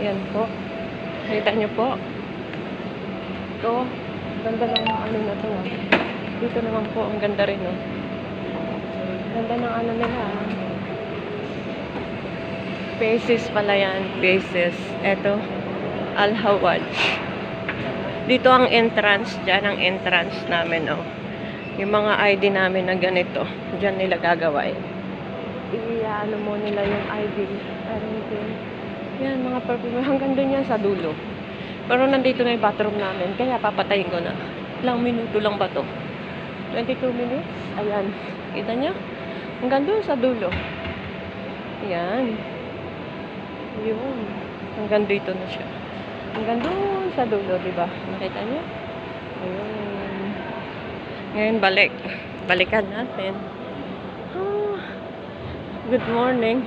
Ayan po. Nakita nyo po. Ito. Ganda ng ano na to. No? Dito naman po. Ang ganda rin. No? Ganda ng ano nila. Faces pala yan. Faces. Ito. Al-Hawaj. Dito ang entrance. Diyan ang entrance namin. Oh. Yung mga ID namin na ganito. Diyan nila gagawin. I-ano mo nila yung ID. Yan, mga perfume. Hanggang doon yan sa dulo. Pero nandito na yung bathroom namin. Kaya papatayin ko na. Ilang minuto lang ba to? 22 minutes? Ayan. Kita nyo? Hanggang doon sa dulo. Ayan. Yun. Hanggang dito na siya. Hanggang doon sa dulo, diba? Nakita nyo? Ayun. Ngayon, balikan natin. Good morning.